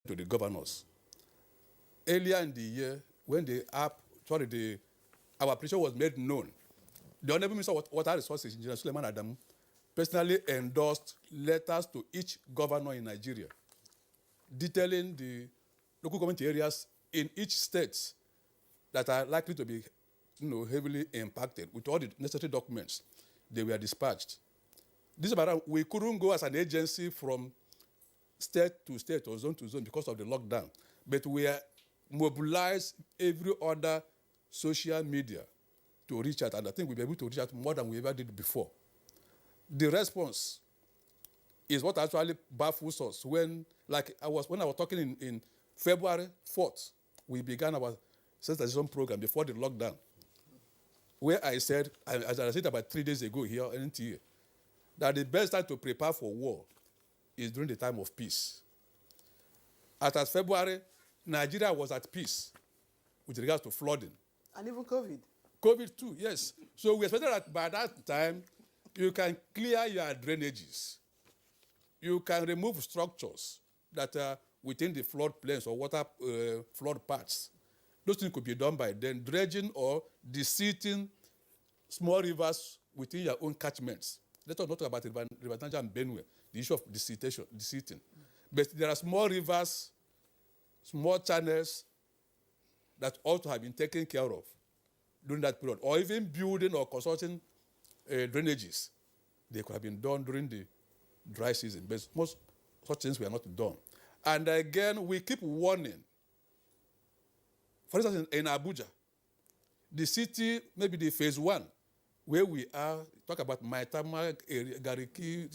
to the governors. Earlier in the year, when our application was made known, the Honorable Minister of Water Resources, Engineer Suleiman Adamu, personally endorsed letters to each governor in Nigeria, detailing the local government areas in each state that are likely to be heavily impacted. With all the necessary documents, they were dispatched. This matter, we couldn't go as an agency from state to state or zone to zone because of the lockdown, but we are mobilized every other social media to reach out, and I think we'll be able to reach out more than we ever did before. The response is what actually baffles us. When I was talking in February 4th, we began our sensitization program before the lockdown, where I said, as I said about 3 days ago here in NTA, that the best time to prepare for war is during the time of peace. As February, Nigeria was at peace with regards to flooding. And even COVID. COVID too, yes. So we expected that by that time, you can clear your drainages. You can remove structures that are within the flood plains or water flood paths. Those things could be done by then, dredging or deseating small rivers within your own catchments. Let us not talk about River Niger and Benue, the issue of deseating. But there are small rivers, small channels that ought to have been taken care of during that period, or even building or constructing drainages. They could have been done during the dry season, but most such things were not done. And again, we keep warning. For instance, in Abuja, the city, maybe the phase 1, where we are, talk about Maitama, Gariki,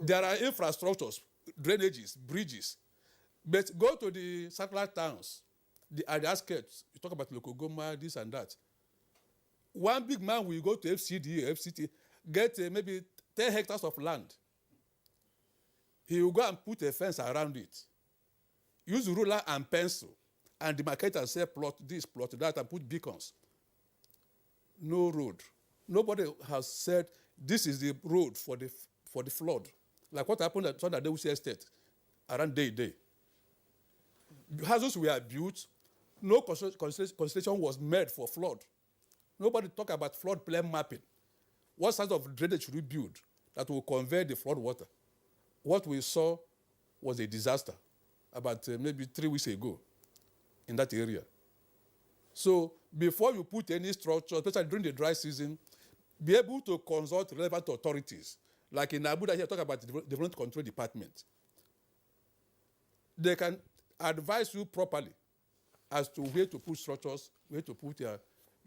there are infrastructures, drainages, bridges. But go to the satellite towns, the outskirts, you talk about Lokogoma, this and that. One big man will go to FCD, FCT, get maybe 10 hectares of land. He will go and put a fence around it. Use ruler and pencil and demarcate and say plot this, plot that, and put beacons. No road. Nobody has said this is the road for the flood. Like what happened at Sunday Dewey Estate around Day. Houses were built, no consideration was made for flood. Nobody talk about flood plain mapping. What size of drainage should we build that will convey the flood water? What we saw was a disaster about maybe 3 weeks ago in that area. So before you put any structure, especially during the dry season, be able to consult relevant authorities. Like in Abuja here, talk about the Development Control Department. They can advise you properly as to where to put structures, where to put your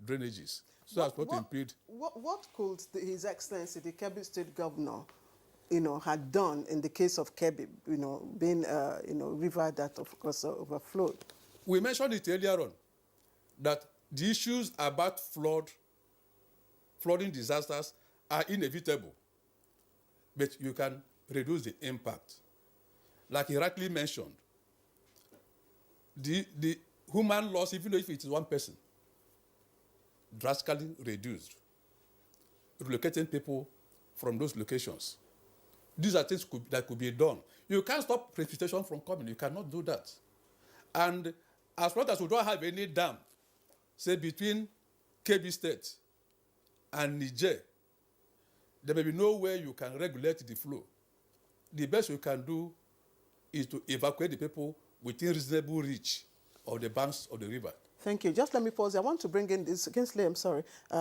drainages. So that's what impede. What could His Excellency, the Kebbi State Governor, had done in the case of Kebbi, being river that of course overflowed? We mentioned it earlier on that the issues about flooding disasters are inevitable, but you can reduce the impact. Like he rightly mentioned, the human loss, even if it is one person, drastically reduced, relocating people from those locations. These are things that could be done. You can't stop precipitation from coming. You cannot do that. And as long as we don't have any dam, say between Kebbi State and Niger, there may be no way you can regulate the flow. The best you can do is to evacuate the people within reasonable reach of the banks of the river. Thank you. Just let me pause. I want to bring in this Kingsley,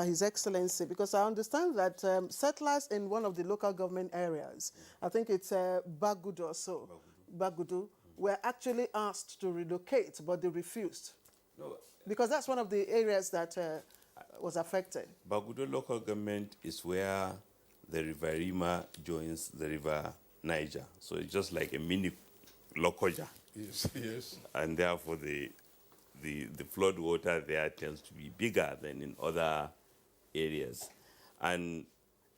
His Excellency, because I understand that settlers in one of the local government areas, I think it's Bagudu or so, Bagudu, were actually asked to relocate, but they refused. No, because that's one of the areas that was affected. Bagudu local government is where the River Rima joins the River Niger. So it's just like a mini Lokoja. Yes, yes. And therefore the flood water there tends to be bigger than in other areas. And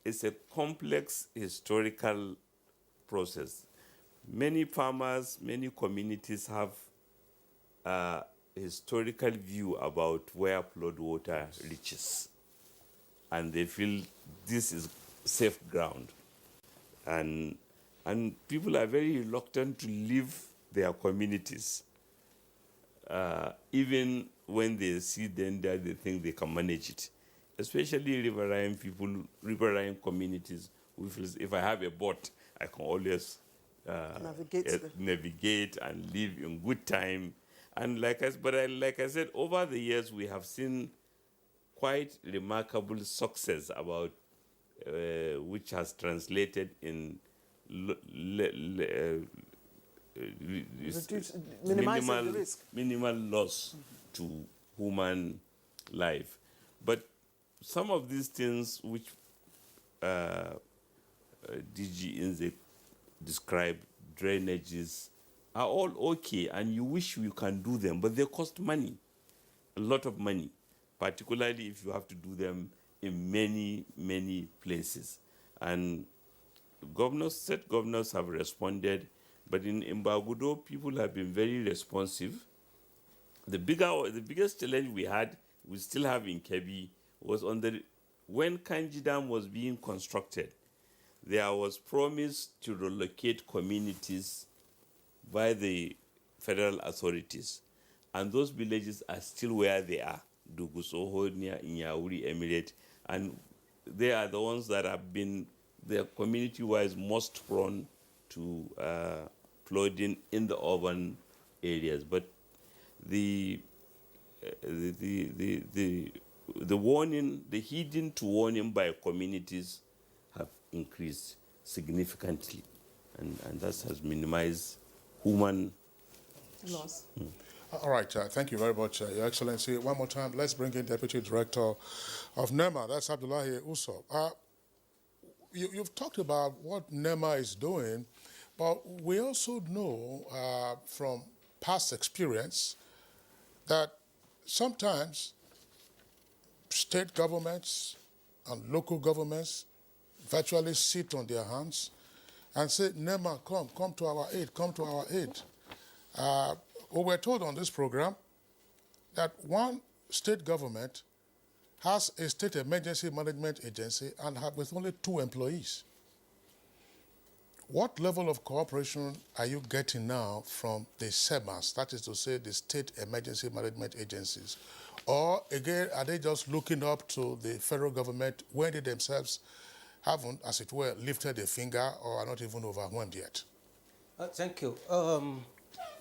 it's a complex historical process. Many farmers, many communities have a historical view about where flood water reaches. And they feel this is safe ground. And people are very reluctant to leave their communities. Even when they see danger, they think they can manage it. Especially riverine people, riverine communities. Who feels if I have a boat, I can always navigate and live in good time. And like I said, over the years we have seen quite remarkable success about which has translated in minimizing the risk. Minimal loss to human life. But some of these things which DG Inze described, drainages, are all okay, and you wish you can do them, but they cost money, a lot of money, particularly if you have to do them in many, many places. And state governors have responded, but in Bagudo, people have been very responsive. The biggest challenge we still have in Kebbi, was when Kanji Dam was being constructed, there was promise to relocate communities by the federal authorities. And those villages are still where they are, Dugusoho near Inyauri Emirate. And they are the ones that have been, their community-wise, most prone to flooding in the urban areas. But the warning, the heeding to warning by communities have increased significantly, and that has minimized human Loss. All right, thank you very much, Your Excellency. One more time, let's bring in Deputy Director of NEMA, that's Abdullahi Uso. You've talked about what NEMA is doing, but we also know from past experience that sometimes state governments and local governments virtually sit on their hands and say, NEMA, come to our aid, come to our aid. We were told on this program that one state government has a state emergency management agency and with only 2 employees. What level of cooperation are you getting now from the SEMAs, that is to say the state emergency management agencies? Or again, are they just looking up to the federal government when they themselves haven't, as it were, lifted a finger or are not even overwhelmed yet? Thank you.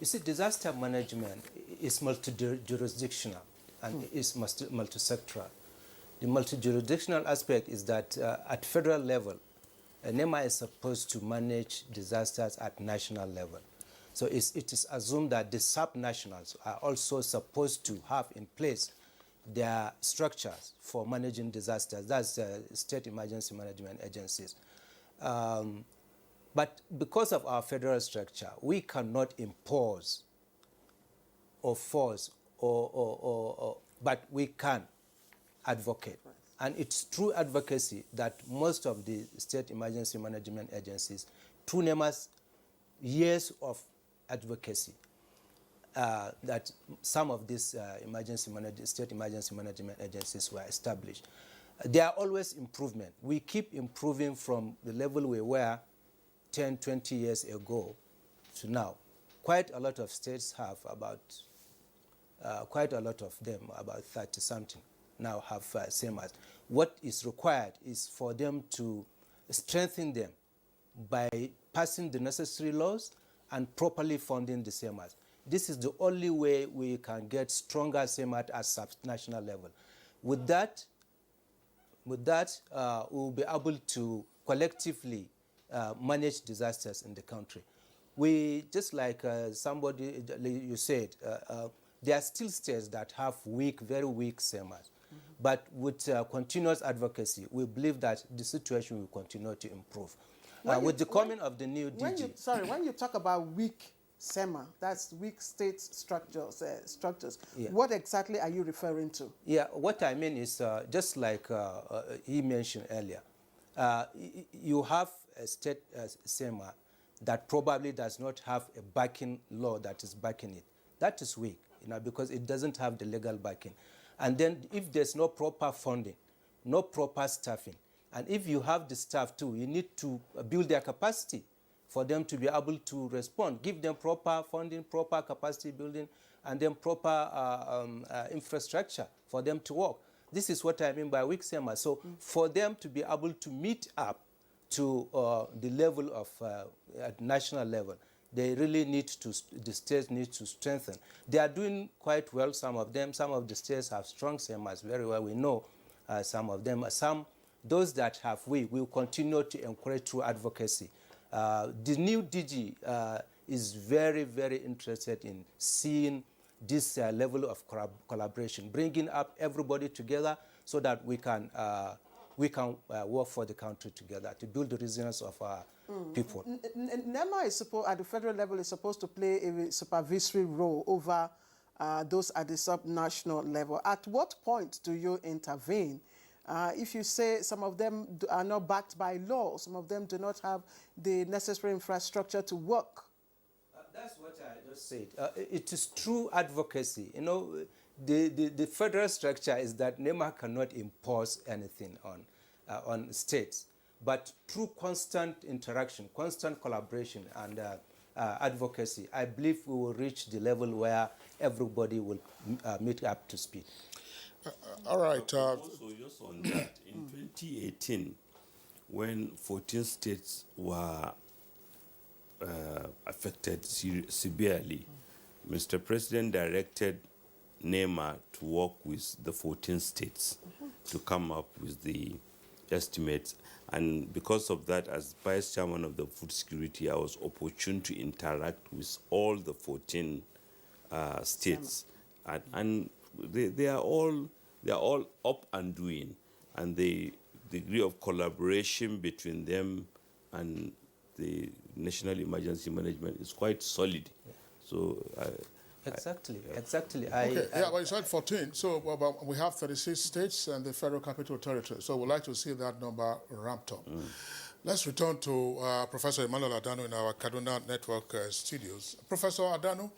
You see, disaster management is multi-jurisdictional and is multi-sectoral. The multi-jurisdictional aspect is that at federal level, NEMA is supposed to manage disasters at national level. So it is assumed that the sub-nationals are also supposed to have in place their structures for managing disasters. That's state emergency management agencies. But because of our federal structure, we cannot impose or force, but we can advocate. And it's through advocacy that most of the state emergency management agencies, through NEMA's years of advocacy, that some of these state emergency management agencies were established. There are always improvement. We keep improving from the level we were 10, 20 years ago to now. Quite a lot of states have about, quite a lot of them, about 30-something, now have SEMAs. What is required is for them to strengthen them by passing the necessary laws and properly funding the SEMAs. This is the only way we can get stronger SEMA at sub-national level. With that, we'll be able to collectively manage disasters in the country. We, just like somebody, you said, there are still states that have weak, very weak SEMAs. But with continuous advocacy, we believe that the situation will continue to improve. With the coming of the new DG. When you talk about weak SEMA, that's weak state structures. Yeah. What exactly are you referring to? Yeah, what I mean is just like he mentioned earlier, you have a state SEMA that probably does not have a backing law that is backing it. That is weak, because it doesn't have the legal backing. And then if there's no proper funding, no proper staffing, and if you have the staff too, you need to build their capacity for them to be able to respond. Give them proper funding, proper capacity building, and then proper infrastructure for them to work. This is what I mean by weak SEMA. So for them to be able to meet up to the level of at national level, they really need to, the states need to strengthen. They are doing quite well, some of them. Some of the states have strong SEMAs very well. We know some of them. Those that have, we will continue to encourage through advocacy. The new DG is very, very interested in seeing this level of collaboration, bringing up everybody together so that we can work for the country together to build the resilience of our people. NEMA is supposed, at the federal level, is supposed to play a supervisory role over those at the sub-national level. At what point do you intervene? If you say some of them are not backed by law, some of them do not have the necessary infrastructure to work. That's what I just said. It is true advocacy. You know, the federal structure is that NEMA cannot impose anything on states. But through constant interaction, constant collaboration, and advocacy, I believe we will reach the level where everybody will meet up to speed. All right. Also, just on that, in 2018, when 14 states were affected severely, Mr. President directed NEMA to work with the 14 states to come up with the estimates. And because of that, as Vice Chairman of the Food Security, I was opportune to interact with all the 14 states. And they are all up and doing, and the degree of collaboration between them and the National Emergency Management is quite solid. So Exactly. Okay, but you said 14. So but we have 36 states and the Federal Capital Territory. So we'd like to see that number ramped up. Let's return to Professor Emmanuel Adano in our Kaduna Network studios. Professor Adano,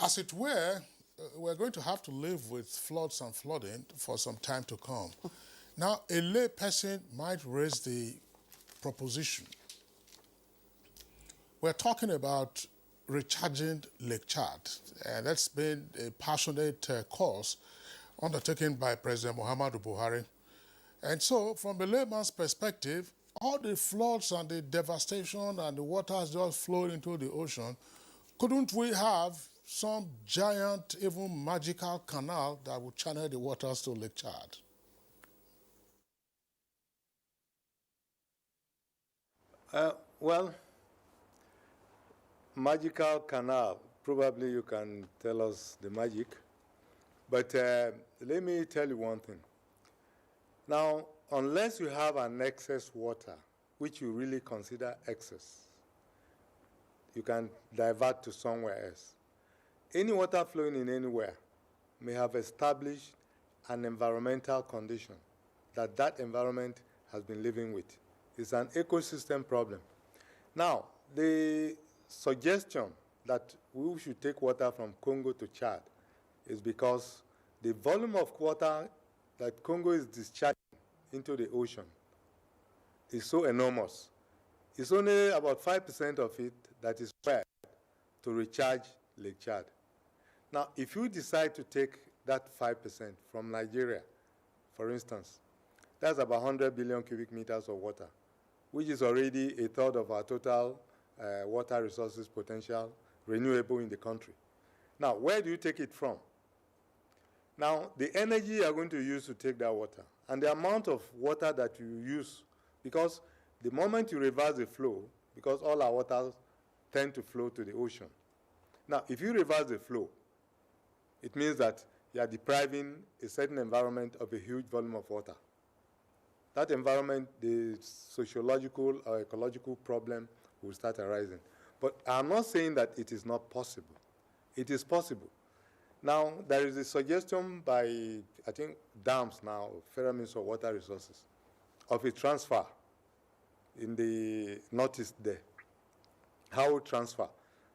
as it were, we're going to have to live with floods and flooding for some time to come. Now, a lay person might raise the proposition. We're talking about recharging Lake Chad, and that's been a passionate cause undertaken by President Muhammadu Buhari. And so, from a layman's perspective, all the floods and the devastation and the waters just flowing into the ocean, couldn't we have some giant, even magical canal that would channel the waters to Lake Chad? Well, magical canal, probably you can tell us the magic. But let me tell you one thing. Now, unless you have an excess water, which you really consider excess, you can divert to somewhere else. Any water flowing in anywhere may have established an environmental condition that that environment has been living with. It's an ecosystem problem. Now, the suggestion that we should take water from Congo to Chad is because the volume of water that Congo is discharging into the ocean is so enormous. It's only about 5% of it that is required to recharge Lake Chad. Now, if you decide to take that 5% from Nigeria, for instance, that's about 100 billion cubic meters of water, which is already a third of our total water resources potential renewable in the country. Now, where do you take it from? Now, the energy you are going to use to take that water and the amount of water that you use, because the moment you reverse the flow, because all our waters tend to flow to the ocean. Now, if you reverse the flow, it means that you are depriving a certain environment of a huge volume of water. That environment, the sociological or ecological problem will start arising. But I'm not saying that it is not possible. It is possible. Now, there is a suggestion by, I think, dams now, Federal Ministry of Water Resources, of a transfer in the northeast there. How we transfer.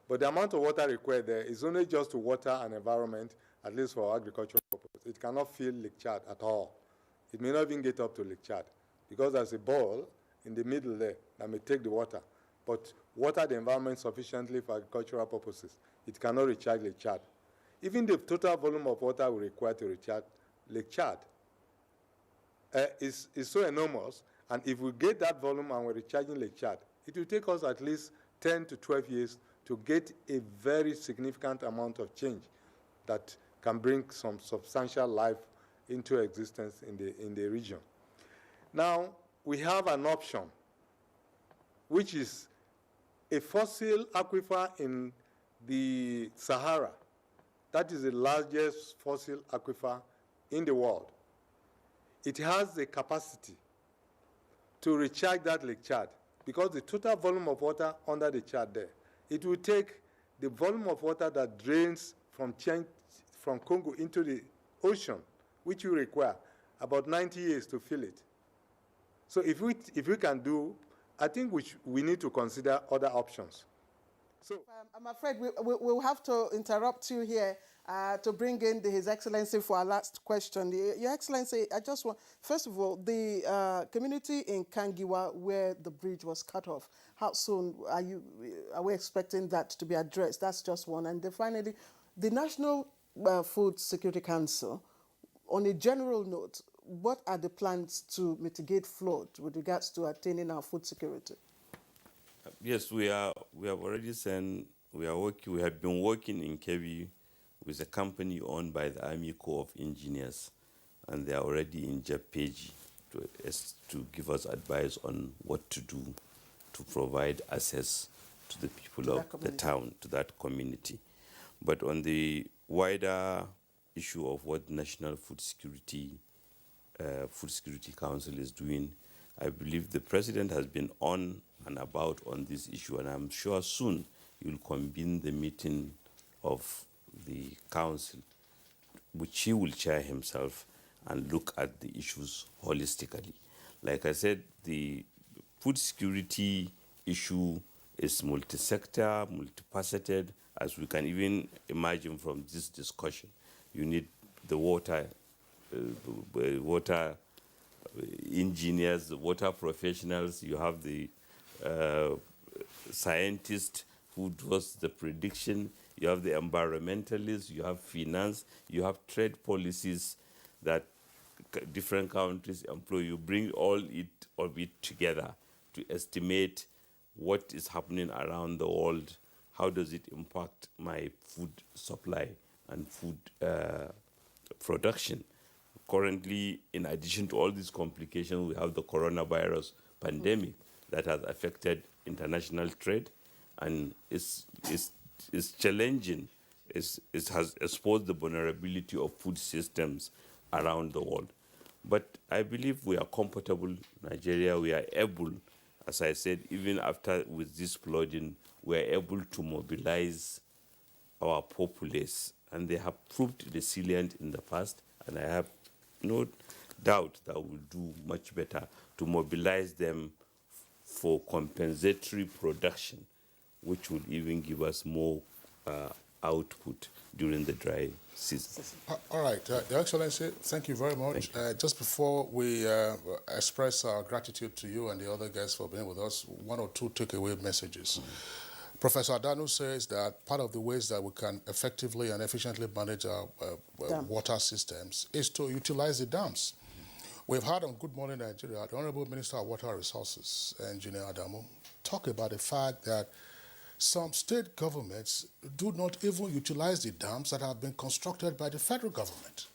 But the amount of water required there is only just to water an environment, at least for agricultural purposes. It cannot fill Lake Chad at all. It may not even get up to Lake Chad because there's a ball in the middle there that may take the water. but water the environment sufficiently for agricultural purposes, it cannot recharge Lake Chad. Even the total volume of water we require to recharge Lake Chad is so enormous, and if we get that volume and we're recharging Lake Chad, it will take us at least 10 to 12 years to get a very significant amount of change that can bring some substantial life into existence in the region. Now, we have an option, which is a fossil aquifer in the Sahara. That is the largest fossil aquifer in the world. It has the capacity to recharge that Lake Chad, because the total volume of water under the Chad there, it will take the volume of water that drains from Congo into the ocean, which will require about 90 years to fill it. So if we can do, I think we need to consider other options. So I'm afraid we'll have to interrupt you here to bring in His Excellency for our last question. Your Excellency, I just want, first of all, the community in Kangiwa where the bridge was cut off, how soon are we expecting that to be addressed? That's just one. And then finally, the National Food Security Council, on a general note, what are the plans to mitigate flood with regards to attaining our food security? Yes, we have already sent, we have been working in Kebbi with a company owned by the Army Corps of Engineers, and they are already in Japeji to give us advice on what to do to provide access to the people of the town, to that community. But on the wider issue of what National Food Security Council is doing, I believe the President has been on and about on this issue, and I'm sure soon he will convene the meeting of the council, which he will chair himself, and look at the issues holistically. Like I said, the food security issue is multi-sector, multifaceted, as we can even imagine from this discussion. You need the water engineers, the water professionals, you have the scientists who does the prediction, you have the environmentalists, you have finance, you have trade policies that different countries employ. You bring all of it together to estimate what is happening around the world, how does it impact my food supply and food production. Currently, in addition to all these complications, we have the coronavirus pandemic that has affected international trade, and is challenging. It has exposed the vulnerability of food systems around the world. But I believe we are comfortable. Nigeria, we are able, as I said, even after with this flooding, we are able to mobilize our populace, and they have proved resilient in the past, and I have no doubt that we'll do much better to mobilize them for compensatory production, which will even give us more output during the dry season. All right, Your Excellency, thank you very much. Just before we express our gratitude to you and the other guests for being with us, one or two takeaway messages. Professor Adanu says that part of the ways that we can effectively and efficiently manage our water systems is to utilize the dams. We've heard on Good Morning Nigeria, the Honorable Minister of Water Resources, Engineer Adamu, talk about the fact that some state governments do not even utilize the dams that have been constructed by the federal government.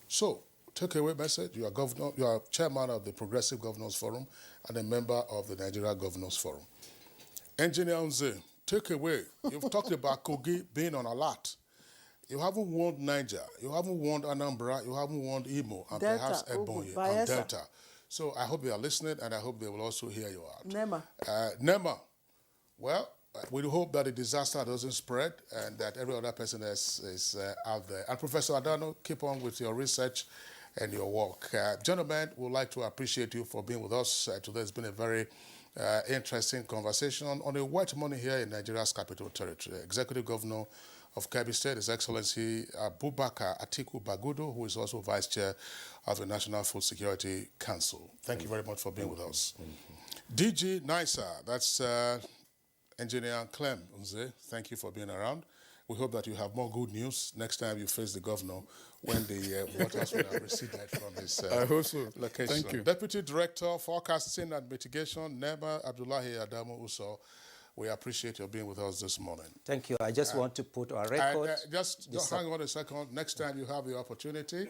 So, takeaway message, you are governor, you are chairman of the Progressive Governors Forum and a member of the Nigeria Governors Forum. Engineer Nze, takeaway, you've talked about Kogi being on alert. You haven't warned Niger, you haven't warned Anambra, you haven't warned Imo, and Delta, perhaps Ebonyi and Delta. So I hope they are listening, and I hope they will also hear you out. Nema. Nema, well, we hope that the disaster doesn't spread and that every other person is out there. And Professor Adano, keep on with your research and your work. Gentlemen, we'd like to appreciate you for being with us. Today has been a very interesting conversation on the white money here in Nigeria's capital territory. Executive Governor of Kebbi State, His Excellency Abubakar Atiku Bagudu, who is also Vice Chair of the National Food Security Council. Thank you very much for being with us. DG NISA, that's Engineer Clem Unze, thank you for being around. We hope that you have more good news next time you face the governor when the waters will have receded from this I hope so. location. Thank you. Deputy Director, Forecasting and Mitigation, NEMA, Abdullahi Adamu Uso, we appreciate your being with us this morning. Thank you. I just want to put on record. Just hang on a second. Next time you have the opportunity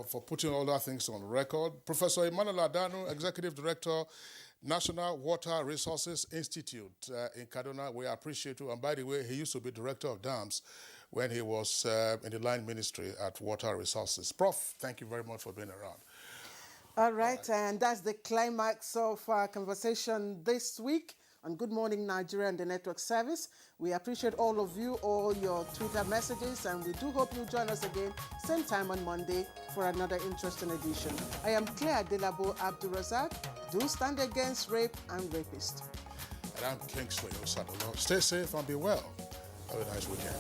for putting all that things on record. Professor Emmanuel Adanu, Executive Director, National Water Resources Institute in Kaduna. We appreciate you. And by the way, he used to be Director of Dams when he was in the line ministry at Water Resources. Prof, thank you very much for being around. All right, and that's the climax of our conversation this week on Good Morning Nigeria and the Network Service. We appreciate all of you, all your Twitter messages, and we do hope you'll join us again same time on Monday for another interesting edition. I am Claire Delabo Abdulrazak. Do stand against rape and rapists. And I'm Kingsley Osadolo. Stay safe and be well. Have a nice weekend.